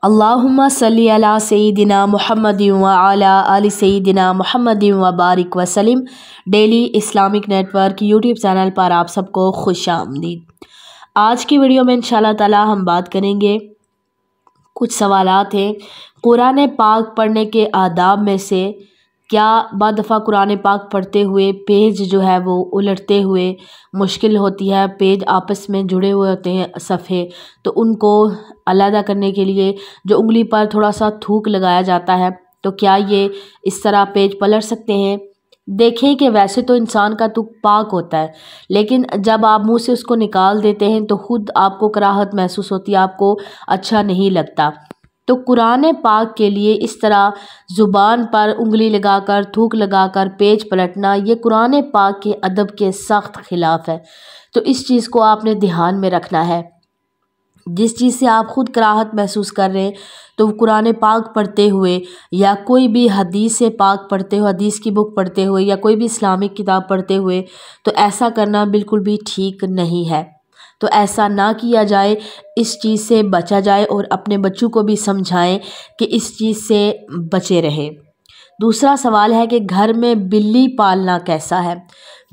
अल्लाहुम्मा सल्ली अला सय्यिदिना मुहम्मदिन व अला आलि सय्यिदिना मुहम्मदिन व बारिक वसल्लम। Daily Islamic network YouTube channel पर आप सबको खुशामदीद। आज की वीडियो में इंशाल्लाह ताला हम बात करेंगे, कुछ सवालात हैं कुरान पाक पढ़ने के आदाब में से। क्या बाद दफ़ा कुरान पाक पढ़ते हुए पेज जो है वो उलटते हुए मुश्किल होती है, पेज आपस में जुड़े हुए होते हैं सफ़े, तो उनको अलग करने के लिए जो उंगली पर थोड़ा सा थूक लगाया जाता है, तो क्या ये इस तरह पेज पलट सकते हैं? देखें कि वैसे तो इंसान का तुक पाक होता है, लेकिन जब आप मुंह से उसको निकाल देते हैं तो ख़ुद आपको कराहत महसूस होती है, आपको अच्छा नहीं लगता। तो कुरान पाक के लिए इस तरह ज़ुबान पर उंगली लगाकर थूक लगाकर पेज पलटना, ये कुरान पाक के अदब के सख्त ख़िलाफ़ है। तो इस चीज़ को आपने ध्यान में रखना है। जिस चीज़ से आप ख़ुद कराहत महसूस कर रहे हैं, तो कुरान पाक पढ़ते हुए या कोई भी हदीस पाक पढ़ते हुए, हदीस की बुक पढ़ते हुए या कोई भी इस्लामिक किताब पढ़ते हुए, तो ऐसा करना बिल्कुल भी ठीक नहीं है। तो ऐसा ना किया जाए, इस चीज़ से बचा जाए और अपने बच्चों को भी समझाएं कि इस चीज़ से बचे रहें। दूसरा सवाल है कि घर में बिल्ली पालना कैसा है?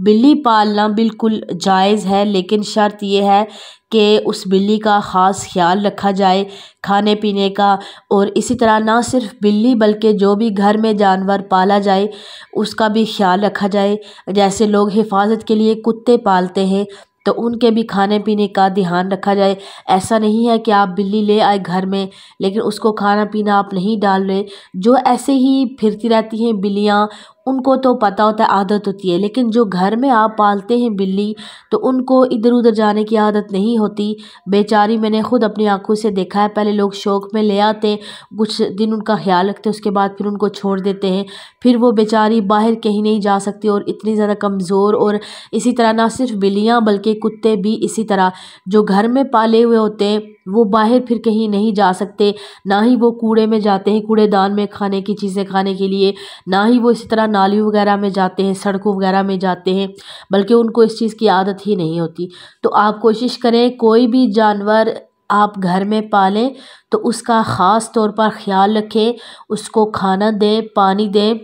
बिल्ली पालना बिल्कुल जायज़ है, लेकिन शर्त यह है कि उस बिल्ली का ख़ास ख्याल रखा जाए, खाने पीने का। और इसी तरह ना सिर्फ बिल्ली बल्कि जो भी घर में जानवर पाला जाए उसका भी ख्याल रखा जाए। जैसे लोग हिफाजत के लिए कुत्ते पालते हैं, तो उनके भी खाने पीने का ध्यान रखा जाए। ऐसा नहीं है कि आप बिल्ली ले आए घर में, लेकिन उसको खाना पीना आप नहीं डाल रहे। जो ऐसे ही फिरती रहती हैं बिल्लियाँ, उनको तो पता होता है, आदत होती है, लेकिन जो घर में आप पालते हैं बिल्ली, तो उनको इधर उधर जाने की आदत नहीं होती। बेचारी मैंने ख़ुद अपनी आंखों से देखा है, पहले लोग शौक़ में ले आते, कुछ दिन उनका ख्याल रखते, उसके बाद फिर उनको छोड़ देते हैं। फिर वो बेचारी बाहर कहीं नहीं जा सकती और इतनी ज़्यादा कमज़ोर। और इसी तरह ना सिर्फ बिल्लियाँ बल्कि कुत्ते भी इसी तरह, जो घर में पाले हुए होते हैं वो बाहर फिर कहीं नहीं जा सकते, ना ही वो कूड़े में जाते हैं, कूड़ेदान में खाने की चीज़ें खाने के लिए, ना ही वो इसी तरह नाली वगैरह में जाते हैं, सड़कों वगैरह में जाते हैं, बल्कि उनको इस चीज़ की आदत ही नहीं होती। तो आप कोशिश करें कोई भी जानवर आप घर में पालें तो उसका ख़ास तौर पर ख्याल रखें, उसको खाना दें, पानी दें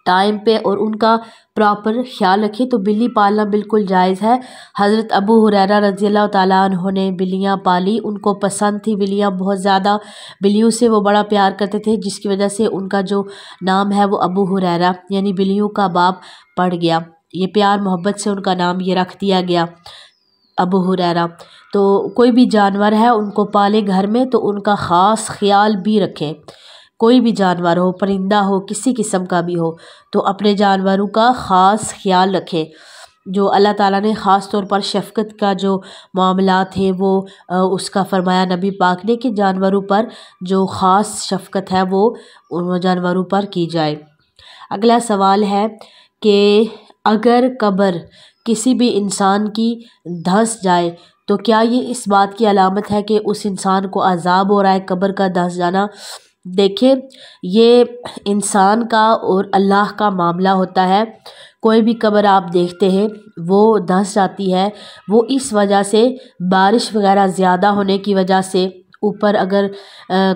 टाइम पे, और उनका प्रॉपर ख्याल रखें। तो बिल्ली पालना बिल्कुल जायज़ है। हज़रत अबू हुरैरा रज़ियल्लाहु ताला अन्हु ने बिल्लियाँ पाली, उनको पसंद थी बिल्लियाँ बहुत ज़्यादा, बिल्लियों से वो बड़ा प्यार करते थे, जिसकी वजह से उनका जो नाम है वो अबू हुरैरा यानी बिल्लियों का बाप पड़ गया। ये प्यार मोहब्बत से उनका नाम ये रख दिया गया, अबू हुरैरा। तो कोई भी जानवर है उनको पाले घर में, तो उनका ख़ास ख्याल भी रखें। कोई भी जानवर हो, परिंदा हो, किसी किस्म का भी हो, तो अपने जानवरों का ख़ास ख्याल रखें। जो अल्लाह ताला ने ख़ास तौर पर शफ़क़त का जो मामला थे वो उसका फ़रमाया नबी पाक ने कि जानवरों पर जो ख़ास शफ़क़त है वो उन जानवरों पर की जाए। अगला सवाल है कि अगर कब्र किसी भी इंसान की धंस जाए, तो क्या ये इस बात की अलामत है कि उस इंसान को अज़ाब हो रहा है, कब्र का धंस जाना? देखिए, ये इंसान का और अल्लाह का मामला होता है। कोई भी कब्र आप देखते हैं वो धंस जाती है, वो इस वजह से बारिश वगैरह ज़्यादा होने की वजह से, ऊपर अगर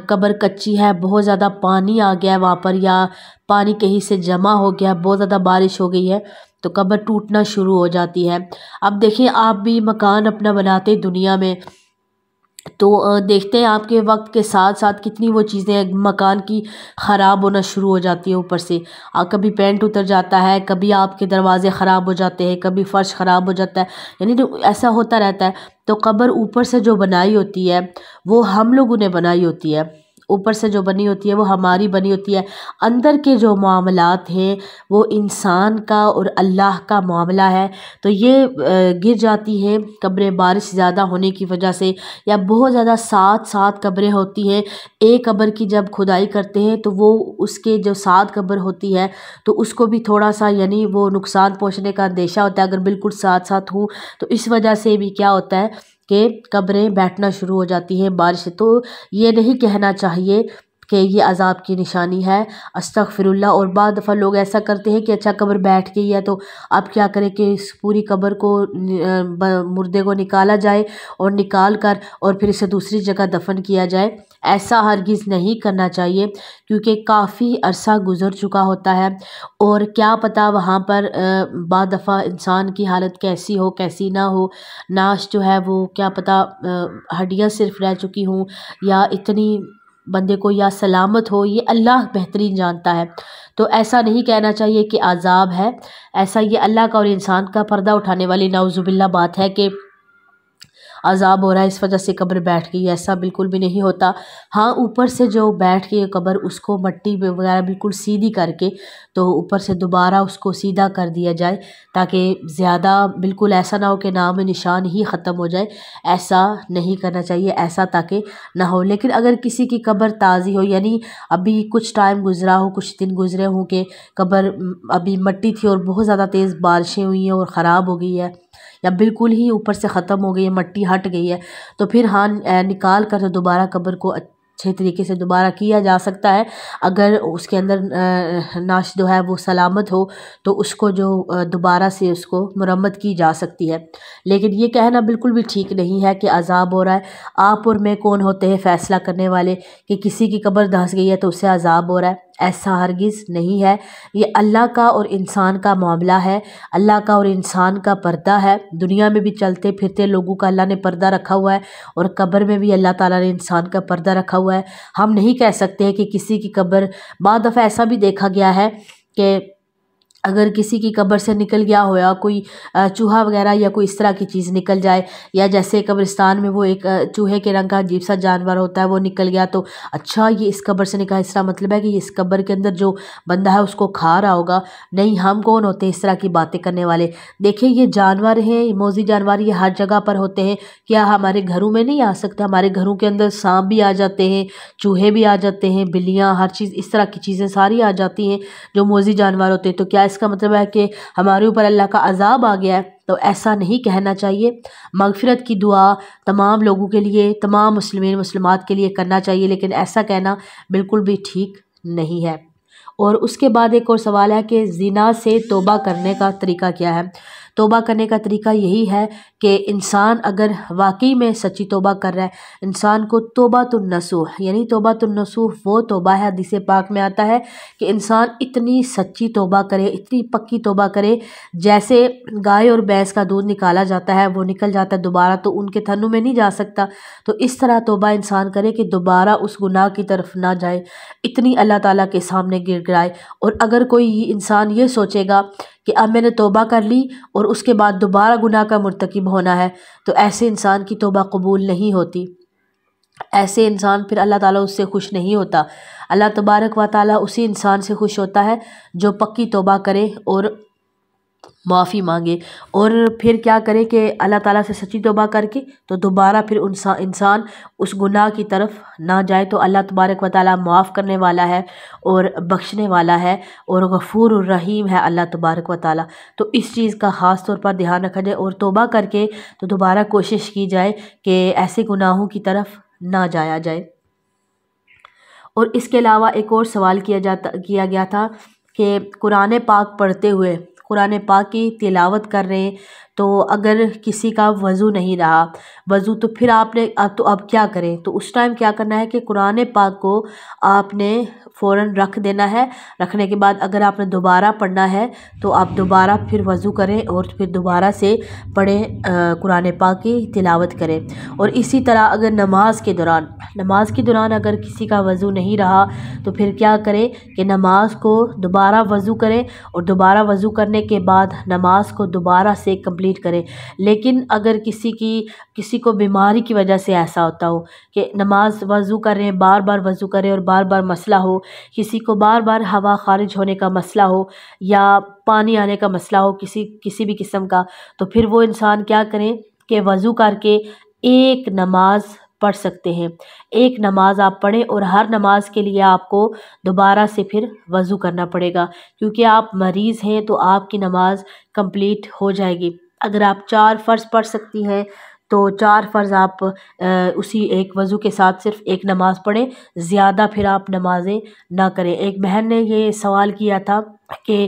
कब्र कच्ची है, बहुत ज़्यादा पानी आ गया है वहाँ पर, या पानी कहीं से जमा हो गया, बहुत ज़्यादा बारिश हो गई है, तो कब्र टूटना शुरू हो जाती है। अब देखिए, आप भी मकान अपना बनाते दुनिया में, तो देखते हैं आपके वक्त के साथ साथ कितनी वो चीज़ें मकान की ख़राब होना शुरू हो जाती है। ऊपर से कभी पेंट उतर जाता है, कभी आपके दरवाजे ख़राब हो जाते हैं, कभी फ़र्श ख़राब हो जाता है, यानी तो ऐसा होता रहता है। तो कब्र ऊपर से जो बनाई होती है वो हम लोगों ने बनाई होती है, ऊपर से जो बनी होती है वो हमारी बनी होती है। अंदर के जो मामलात हैं वो इंसान का और अल्लाह का मामला है। तो ये गिर जाती हैं कब्रें बारिश ज़्यादा होने की वजह से, या बहुत ज़्यादा साथ साथ कब्रें होती हैं। एक कब्र की जब खुदाई करते हैं तो वो उसके जो साथ कब्र होती है तो उसको भी थोड़ा सा यानी वो नुकसान पहुँचने का अंदेशा होता है अगर बिल्कुल साथ साथ हो। तो इस वजह से भी क्या होता है कि कब्रें बैठना शुरू हो जाती हैं बारिश से। तो ये नहीं कहना चाहिए कि ये अज़ाब की निशानी है, अस्तग़फ़िरुल्लाह। और बाद दफ़ा लोग ऐसा करते हैं कि अच्छा कब्र बैठ गई है तो अब क्या करें कि इस पूरी कब्र को मुर्दे को निकाला जाए और निकाल कर और फिर इसे दूसरी जगह दफन किया जाए। ऐसा हरगिज़ नहीं करना चाहिए, क्योंकि काफ़ी अरसा गुज़र चुका होता है और क्या पता वहाँ पर बाद दफ़ा इंसान की हालत कैसी हो कैसी ना हो। नाश जो है वो क्या पता हड्डियाँ सिर्फ रह चुकी हों या इतनी बंदे को या सलामत हो, ये अल्लाह बेहतरीन जानता है। तो ऐसा नहीं कहना चाहिए कि अज़ाब है, ऐसा ये अल्लाह का और इंसान का पर्दा उठाने वाली नाउज़ुबिल्लाह बात है कि अज़ाब हो रहा है इस वजह से कब्र बैठ गई, ऐसा बिल्कुल भी नहीं होता। हाँ, ऊपर से जो बैठ गई है कब्र उसको मट्टी वगैरह बिल्कुल सीधी करके तो ऊपर से दोबारा उसको सीधा कर दिया जाए, ताकि ज़्यादा बिल्कुल ऐसा ना हो कि नाम निशान ही ख़त्म हो जाए। ऐसा नहीं करना चाहिए, ऐसा ताकि ना हो। लेकिन अगर किसी की कब्र ताज़ी हो, यानी अभी कुछ टाइम गुज़रा हो, कुछ दिन गुज़रे हों कि कब्र अभी मट्टी थी और बहुत ज़्यादा तेज़ बारिशें हुई हैं और ख़राब हो गई है या बिल्कुल ही ऊपर से ख़त्म हो गई है, मट्टी हट गई है, तो फिर हाँ निकाल कर तो दोबारा कब्र को अच्छे तरीके से दोबारा किया जा सकता है। अगर उसके अंदर नाश जो है वो सलामत हो तो उसको जो दोबारा से उसको मुरम्मत की जा सकती है। लेकिन ये कहना बिल्कुल भी ठीक नहीं है कि अज़ाब हो रहा है। आप और मैं कौन होते हैं फ़ैसला करने वाले कि किसी की कब्र धंस गई है तो उससे अज़ाब हो रहा है? ऐसा हरगिज़ नहीं है। ये अल्लाह का और इंसान का मामला है, अल्लाह का और इंसान का पर्दा है। दुनिया में भी चलते फिरते लोगों का अल्लाह ने पर्दा रखा हुआ है और कब्र में भी अल्लाह ताला ने इंसान का पर्दा रखा हुआ है। हम नहीं कह सकते हैं कि किसी की कब्र, बाद दफ़ा ऐसा भी देखा गया है कि अगर किसी की कब्र से निकल गया हो या कोई चूहा वगैरह या कोई इस तरह की चीज़ निकल जाए, या जैसे कब्रिस्तान में वो एक चूहे के रंग का अजीब सा जानवर होता है वो निकल गया तो अच्छा ये इस कब्र से निकला, इसका मतलब है कि इस कब्र के अंदर जो बंदा है उसको खा रहा होगा। नहीं, हम कौन होते हैं इस तरह की बातें करने वाले। देखिए ये जानवर हैं, मौजी जानवर, ये हर जगह पर होते हैं। क्या हमारे घरों में नहीं आ सकते? हमारे घरों के अंदर सांप भी आ जाते हैं, चूहे भी आ जाते हैं, बिल्लियाँ, हर चीज़, इस तरह की चीज़ें सारी आ जाती हैं जो मौजी जानवर होते हैं। तो क्या इसका मतलब है कि हमारे ऊपर अल्लाह का अज़ाब आ गया है? तो ऐसा नहीं कहना चाहिए। मग़फ़िरत की दुआ तमाम लोगों के लिए, तमाम मुस्लिमीन मुस्लिमात के लिए करना चाहिए, लेकिन ऐसा कहना बिल्कुल भी ठीक नहीं है। और उसके बाद एक और सवाल है कि ज़िना से तौबा करने का तरीका क्या है? तौबा करने का तरीका यही है कि इंसान अगर वाकई में सच्ची तौबा कर रहा है, इंसान को तौबातुन नसूह, यानी तौबातुन नसूह वो तौबा है, हदीस पाक में आता है कि इंसान इतनी सच्ची तौबा करे, इतनी पक्की तौबा करे, जैसे गाय और भैंस का दूध निकाला जाता है वो निकल जाता है दोबारा तो उनके थनों में नहीं जा सकता। तो इस तरह तौबा इंसान करे कि दोबारा उस गुनाह की तरफ ना जाए, इतनी अल्लाह ताला के सामने गिड़गिड़ाए। और अगर कोई इंसान ये सोचेगा कि अब मैंने तौबा कर ली और उसके बाद दोबारा गुनाह का मुर्तकिब होना है, तो ऐसे इंसान की तौबा कबूल नहीं होती। ऐसे इंसान फिर अल्लाह ताला उससे खुश नहीं होता। अल्लाह तबारक व ताला उसी इंसान से खुश होता है जो पक्की तौबा करे और माफ़ी मांगे, और फिर क्या करे कि अल्लाह ताला से सच्ची तौबा करके तो दोबारा फिर इंसान उस गुनाह की तरफ ना जाए। तो अल्लाह तबारक व ताला माफ़ करने वाला है और बख्शने वाला है और गफ़ूर रहीम है अल्लाह तबारक व ताला। तो इस चीज़ का ख़ास तौर पर ध्यान रखा जाए और तौबा करके तो दोबारा कोशिश की जाए कि ऐसे गुनाहों की तरफ ना जाया जाए। और इसके अलावा एक और सवाल किया गया था कि कुरान पाक पढ़ते हुए, कुरान पाक की तिलावत कर रहे हैं, तो अगर किसी का वज़ू नहीं रहा, वज़ू तो फिर आपने अब क्या करें? तो उस टाइम क्या करना है कि कुरान पाक को आपने फ़ौरन रख देना है। रखने के बाद अगर आपने दोबारा पढ़ना है तो आप दोबारा फिर वज़ू करें और फिर दोबारा से पढ़ें, कुरान पाक की तिलावत करें। और इसी तरह अगर नमाज के दौरान अगर किसी का वज़ू नहीं रहा तो फिर क्या करें कि नमाज को दोबारा वज़ू करें और दोबारा वज़ू करने के बाद नमाज को दोबारा से कंप्लीट करें। लेकिन अगर किसी को बीमारी की वजह से ऐसा होता हो कि नमाज वज़ू कर रहे हैं, बार बार वज़ू करें और बार बार मसला हो, किसी को बार बार हवा खारिज होने का मसला हो या पानी आने का मसला हो किसी भी किस्म का, तो फिर वो इंसान क्या करें कि वज़ू करके एक नमाज पढ़ सकते हैं। एक नमाज आप पढ़ें और हर नमाज के लिए आपको दोबारा से फिर वज़ू करना पड़ेगा, क्योंकि आप मरीज़ हैं तो आपकी नमाज कंप्लीट हो जाएगी। अगर आप 4 फ़र्ज़ पढ़ सकती हैं तो 4 फ़र्ज़ आप उसी एक वज़ू के साथ सिर्फ़ एक नमाज़ पढ़ें, ज़्यादा फिर आप नमाज़ें ना करें। एक बहन ने ये सवाल किया था कि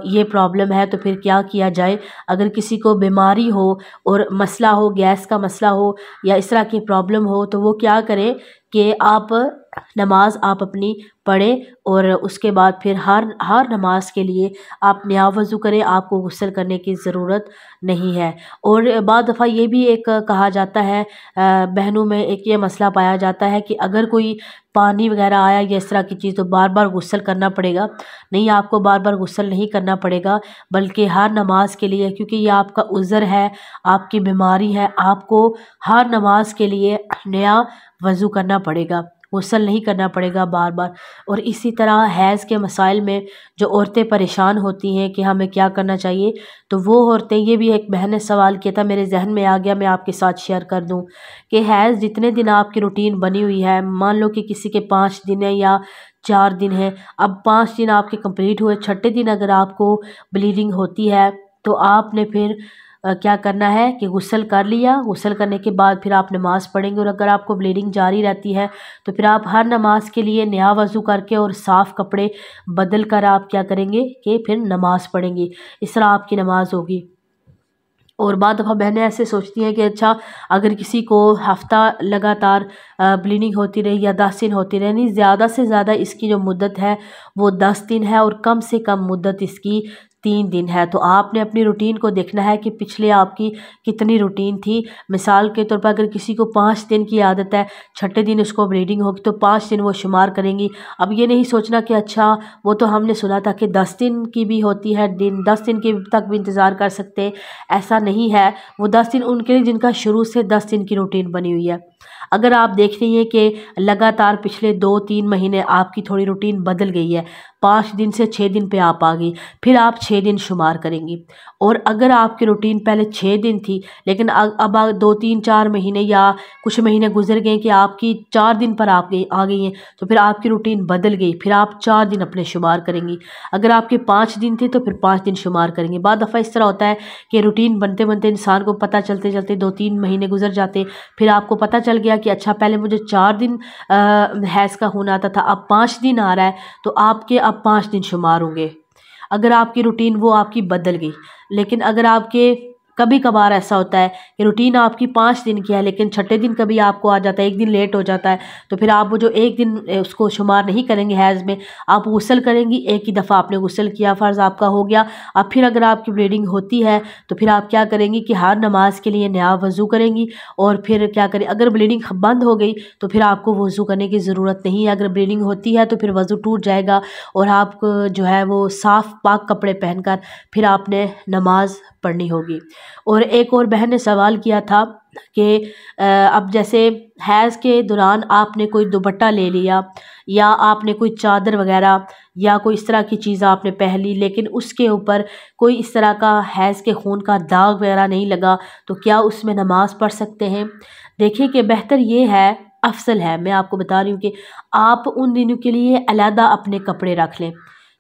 ये प्रॉब्लम है तो फिर क्या किया जाए। अगर किसी को बीमारी हो और मसला हो, गैस का मसला हो या इस तरह की प्रॉब्लम हो, तो वो क्या करें कि आप नमाज आप अपनी पढ़ें और उसके बाद फिर हर नमाज के लिए आप नया वज़ू करें, आपको गुस्ल करने की ज़रूरत नहीं है। और बाद दफ़ा ये भी एक कहा जाता है, बहनों में एक ये मसला पाया जाता है कि अगर कोई पानी वगैरह आया या इस तरह की चीज़ तो बार बार गुस्ल करना पड़ेगा। नहीं, आपको बार बार गुस्ल नहीं करना पड़ेगा, बल्कि हर नमाज के लिए, क्योंकि ये आपका उज़्र है, आपकी बीमारी है, आपको हर नमाज के लिए नया वज़ू करना पड़ेगा, गुस्ल नहीं करना पड़ेगा बार बार। और इसी तरह हैज़ के मसाइल में जो औरतें परेशान होती हैं कि हमें क्या करना चाहिए, तो वो औरतें, ये भी एक बहन ने सवाल किया था, मेरे जहन में आ गया, मैं आपके साथ शेयर कर दूं कि हैज़ जितने दिन आपकी रूटीन बनी हुई है, मान लो कि किसी के 5 दिन है या 4 दिन है, अब 5 दिन आपके कंप्लीट हुए, छठे दिन अगर आपको ब्लीडिंग होती है तो आपने फिर क्या करना है कि गुस्ल कर लिया, गुस्ल करने के बाद फिर आप नमाज़ पढ़ेंगे। और अगर आपको ब्लीडिंग जारी रहती है तो फिर आप हर नमाज के लिए नया वज़ू करके और साफ़ कपड़े बदल कर आप क्या करेंगे कि फिर नमाज़ पढ़ेंगे। इस तरह आपकी नमाज होगी। और बाद दफ़ा बहनें ऐसे सोचती हैं कि अच्छा, अगर किसी को हफ़्ता लगातार ब्लीडिंग होती रही या 10 दिन होती रही, नहीं, ज़्यादा से ज़्यादा इसकी जो मुद्दत है वो 10 दिन है और कम से कम मुद्दत इसकी 3 दिन है। तो आपने अपनी रूटीन को देखना है कि पिछले आपकी कितनी रूटीन थी। मिसाल के तौर पर अगर किसी को 5 दिन की आदत है, छठे दिन उसको ब्लीडिंग होगी तो 5 दिन वो शुमार करेंगी। अब ये नहीं सोचना कि अच्छा, वो तो हमने सुना था कि 10 दिन की भी होती है, 10 दिन के तक भी इंतज़ार कर सकते हैं, ऐसा नहीं है। वो 10 दिन उनके लिए जिनका शुरू से 10 दिन की रूटीन बनी हुई है। अगर आप देख रही हैं कि लगातार पिछले 2-3 महीने आपकी थोड़ी रूटीन बदल गई है, 5 दिन से 6 दिन पे आप आ गई, फिर आप 6 दिन शुमार करेंगी। और अगर आपकी रूटीन पहले 6 दिन थी, लेकिन अब 2-3-4 महीने या कुछ महीने गुजर गए कि आपकी 4 दिन पर आप आ गई हैं, तो फिर आपकी रूटीन बदल गई, फिर आप 4 दिन अपने शुमार करेंगी। अगर आपके 5 दिन थे तो फिर 5 दिन शुमार करेंगे। बाद दफ़ा इस तरह होता है कि रूटीन बनते बनते इंसान को पता चलते चलते 2-3 महीने गुजर जाते, फिर आपको पता चल गया कि अच्छा, पहले मुझे 4 दिन हैज़ का खून आता था, अब 5 दिन आ रहा है, तो आपके अब 5 दिन शुमार होंगे। अगर आपकी रूटीन वो आपकी बदल गई। लेकिन अगर आपके कभी कभार ऐसा होता है कि रूटीन आपकी 5 दिन की है, लेकिन छठे दिन कभी आपको आ जाता है, 1 दिन लेट हो जाता है, तो फिर आप वो जो 1 दिन उसको शुमार नहीं करेंगे हैज़ में, आप गुस्ल करेंगी। एक ही दफ़ा आपने गुस्ल किया, फ़र्ज़ आपका हो गया। अब फिर अगर आपकी ब्लीडिंग होती है तो फिर आप क्या करेंगी कि हर नमाज के लिए नया वज़ू करेंगी। और फिर क्या करें, अगर ब्लीडिंग बंद हो गई तो फिर आपको वज़ू करने की ज़रूरत नहीं है। अगर ब्लीडिंग होती है तो फिर वज़ू टूट जाएगा और आप जो है वो साफ़ पाक कपड़े पहनकर फिर आपने नमाज पढ़नी होगी। और एक और बहन ने सवाल किया था कि अब जैसे हैज़ के दौरान आपने कोई दुपट्टा ले लिया या आपने कोई चादर वगैरह या कोई इस तरह की चीज़ आपने पहन ली, लेकिन उसके ऊपर कोई इस तरह का हैज़ के खून का दाग वगैरह नहीं लगा, तो क्या उसमें नमाज़ पढ़ सकते हैं? देखिए कि बेहतर ये है, अफसल है, मैं आपको बता रही हूँ कि आप उन दिनों के लिए अलहदा अपने कपड़े रख लें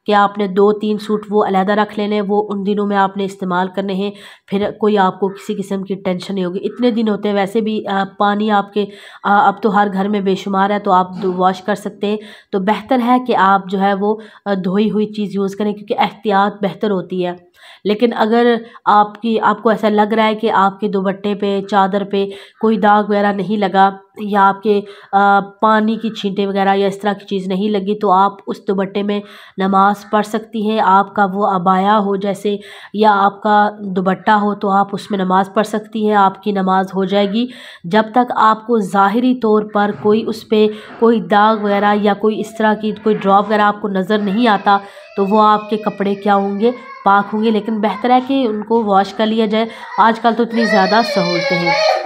कि आपने 2-3 सूट वो अलहदा रख लेने, वो उन दिनों में आपने इस्तेमाल करने हैं, फिर कोई आपको किसी किस्म की टेंशन नहीं होगी। इतने दिन होते हैं, वैसे भी पानी आपके अब तो हर घर में बेशुमार है, तो आप वॉश कर सकते हैं। तो बेहतर है कि आप जो है वो धोई हुई चीज़ यूज़ करें, क्योंकि एहतियात बेहतर होती है। लेकिन अगर आपको ऐसा लग रहा है कि आपके दुपट्टे पे, चादर पे कोई दाग वगैरह नहीं लगा या आपके पानी की छींटे वगैरह या इस तरह की चीज़ नहीं लगी, तो आप उस दुपट्टे में नमाज़ पढ़ सकती हैं। आपका वो अबाया हो जैसे या आपका दुपट्टा हो तो आप उसमें नमाज़ पढ़ सकती हैं, आपकी नमाज हो जाएगी। जब तक आपको ज़ाहिरी तौर पर कोई उस पे कोई दाग वगैरह या कोई इस तरह की कोई ड्रॉप वगैरह आपको नज़र नहीं आता, तो वो आपके कपड़े क्या होंगे, पाक होंगे। लेकिन बेहतर है कि उनको वॉश कर लिया जाए। आजकल तो इतनी ज़्यादा सहूलतें हैं।